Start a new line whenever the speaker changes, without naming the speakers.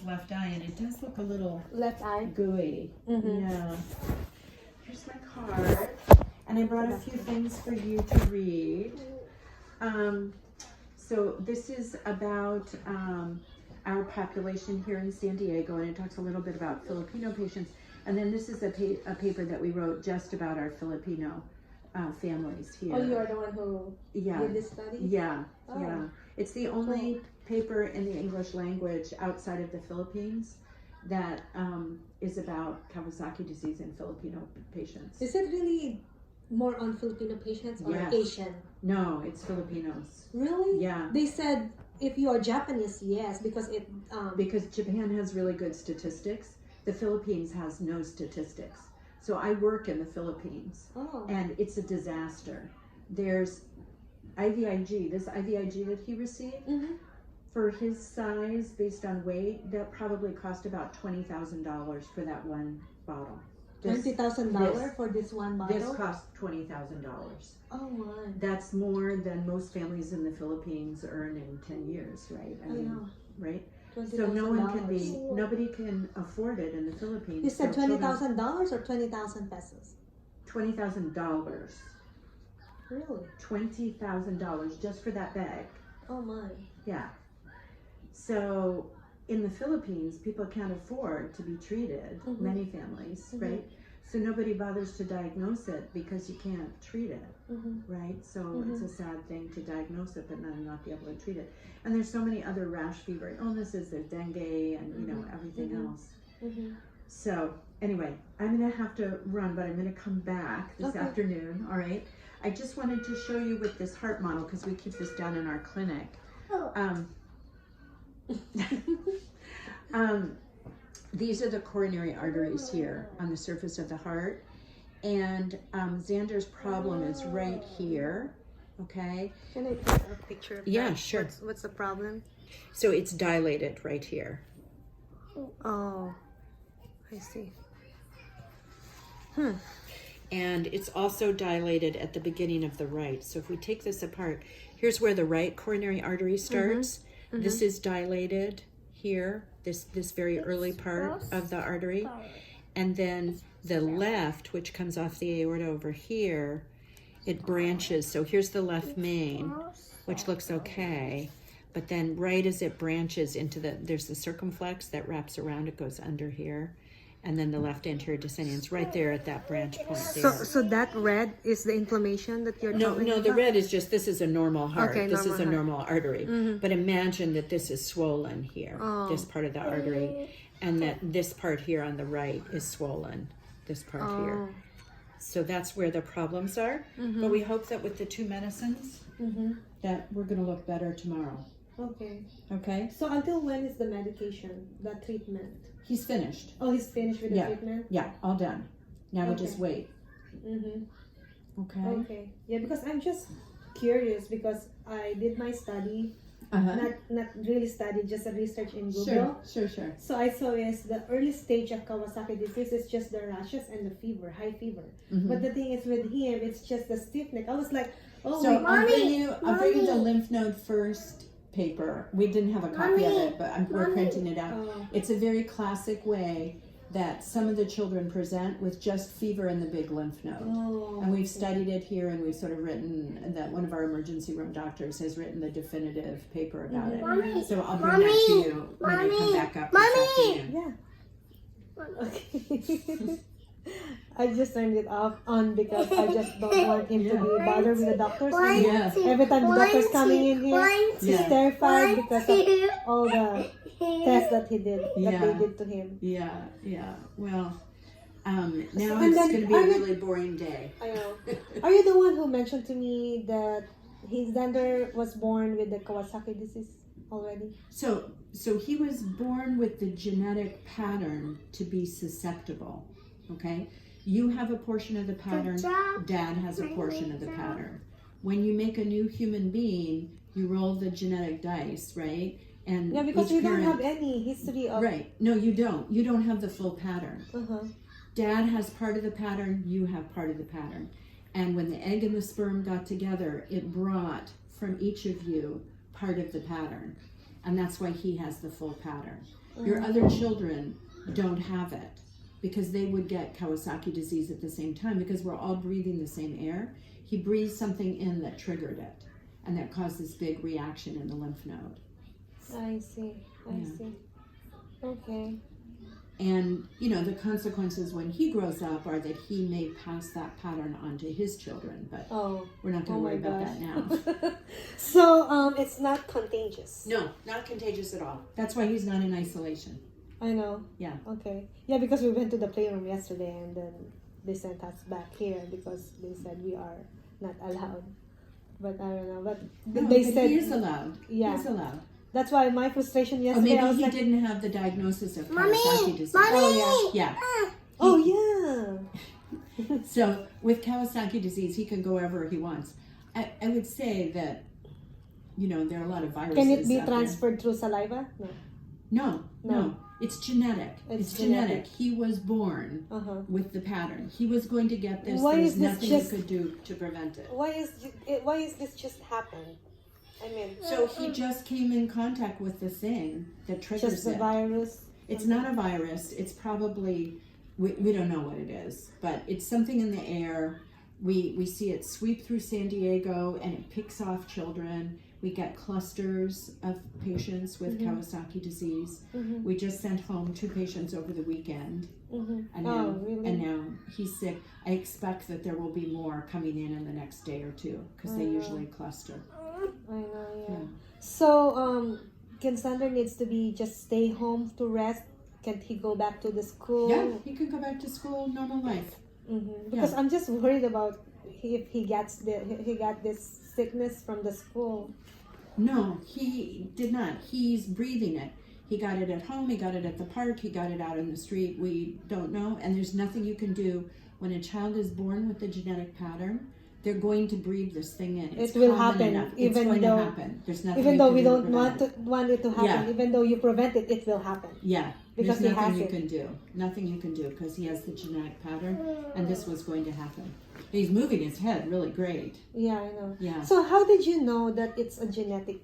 left eye, and it does look a little
Left eye.
gooey.
Mm-hmm.
Yeah. Here's my card, and I brought a few things for you to read. So this is about our population here in San Diego, and it talks a little bit about Filipino patients. And then this is a paper that we wrote just about our Filipino families here.
Oh, you are the one who did this study?
Yeah,
oh.
yeah. It's the only paper in the English language outside of the Philippines that is about Kawasaki disease in Filipino patients.
Is it really more on Filipino patients or
Yes.
Asian?
No, it's Filipinos.
Really?
Yeah.
They said if you are Japanese, yes, because it
Because Japan has really good statistics. The Philippines has no statistics. So I work in the Philippines, and it's a disaster. There's IVIG, this IVIG that he received, for his size, based on weight, that probably cost about $20,000 for that one bottle.
$20,000 for this one bottle?
This cost $20,000.
Oh my.
That's more than most families in the Philippines earn in 10 years, right? I mean, right? So nobody can afford it in the Philippines.
You said $20,000 or 20,000 pesos?
$20,000.
Really?
$20,000 just for that bag.
Oh my.
Yeah. So in the Philippines, people can't afford to be treated, many families, right? So nobody bothers to diagnose it because you can't treat it, right? So it's a sad thing to diagnose it but then not be able to treat it. And there's so many other rash fever illnesses, there's dengue and you know everything else. So anyway, I'm gonna have to run, but I'm gonna come back this afternoon, all right? I just wanted to show you with this heart model because we keep this down in our clinic. These are the coronary arteries here on the surface of the heart, and Xander's problem is right here. Okay.
Can I take a picture of
Yeah,
that?
sure.
What's the problem?
So it's dilated right here.
Oh, I see.
And it's also dilated at the beginning of the right. So if we take this apart, here's where the right coronary artery starts. This is dilated here, this very early part of the artery. And then the left, which comes off the aorta over here, it branches. So here's the left main, which looks okay. But then right as it branches into there's the circumflex that wraps around, it goes under here. And then the left anterior descendants right there at that branch point there.
So that red is the inflammation that you're talking about?
No, the red is just, this is a normal heart.
Okay,
this is a
normal
normal artery. But imagine that this is swollen here, this part of the artery, and that this part here on the right is swollen, this part here. So that's where the problems are. But we hope that with the two medicines, that we're going to look better tomorrow.
Okay.
Okay?
So until when is the medication, the treatment?
He's finished.
Oh, he's finished with the treatment?
Yeah, all done. Now we just wait. Okay.
Okay. Yeah, because I'm just curious because I did my study, not really study, just a research in Google.
Sure.
So I saw is the early stage of Kawasaki disease is just the rashes and the fever, high fever. But the thing is with him, it's just the stiff neck. I was like, oh,
so
wait,
I'll bring you the lymph node first paper. We didn't have a copy of it, but we're printing it out. It's a very classic way that some of the children present with just fever in the big lymph node. And we've studied it here, and we've sort of written that one of our emergency room doctors has written the definitive paper about it. So I'll bring that to you when I come back up this afternoon.
Yeah. Okay. I just turned it on because I just don't want him to be bothered with the doctors. Every time the doctor's coming in here, he's terrified because of all the tests that he did, that they did to him.
Yeah. Well, now it's going to be a really boring day.
I know. Are you the one who mentioned to me that his Xander was born with the Kawasaki disease already?
So he was born with the genetic pattern to be susceptible. Okay, you have a portion of the pattern, Dad has a portion of the pattern. When you make a new human being, you roll the genetic dice, right? And
because you don't have any history of...
Right, no, you don't. You don't have the full pattern. Dad has part of the pattern, you have part of the pattern. And when the egg and the sperm got together, it brought from each of you part of the pattern. And that's why he has the full pattern. Your other children don't have it because they would get Kawasaki disease at the same time because we're all breathing the same air. He breathed something in that triggered it, and that caused this big reaction in the lymph node.
I see. I see. Okay.
And, you know, the consequences when he grows up are that he may pass that pattern on to his children, but we're not going to worry about that now.
So, it's not contagious.
No, not contagious at all. That's why he's not in isolation.
I know.
Yeah.
Okay. Yeah, because we went to the playroom yesterday and then they sent us back here because they said we are not allowed. But I don't know. But they said
he is allowed.
Yeah.
He is allowed.
That's why my frustration
Or
yesterday.
maybe
I was
he
like,
didn't have the diagnosis of Kawasaki disease.
Oh yeah.
Yeah.
Oh yeah.
So with Kawasaki disease, he can go wherever he wants. I would say that, you know, there are a lot of viruses.
Can it be
out there.
transferred through saliva?
No. It's genetic. It's genetic. He was born with the pattern. He was going to get this. There's nothing you could do to prevent it.
Why is this just happen? I mean,
so he just came in contact with the thing that triggers
just the
it.
virus.
It's not a virus. It's probably we don't know what it is, but it's something in the air. We see it sweep through San Diego and it picks off children. We get clusters of patients with Kawasaki disease. We just sent home 2 patients over the weekend. And now he's sick. I expect that there will be more coming in the next day or 2 because they usually cluster.
I know, yeah. So, Ken Sander needs to be just stay home to rest. Can't he go back to the school?
Yeah, he could go back to school, normal life.
Because I'm just worried about if he got this sickness from the school.
No, he did not. He's breathing it. He got it at home, he got it at the park, he got it out in the street. We don't know. And there's nothing you can do when a child is born with the genetic pattern. They're going to breathe this thing in. It's
it will happen,
enough.
even
it's going
though
to happen. There's nothing.
Even
you
though
can
we
do
don't
to
want it to happen,
Yeah.
even though you prevent it, it will happen.
Yeah,
Because
there's
he
nothing
has
you
it.
can do. Nothing you can do because he has the genetic pattern, and this was going to happen. He's moving his head really great.
Yeah, I know.
Yeah.
So how did you know that it's a genetic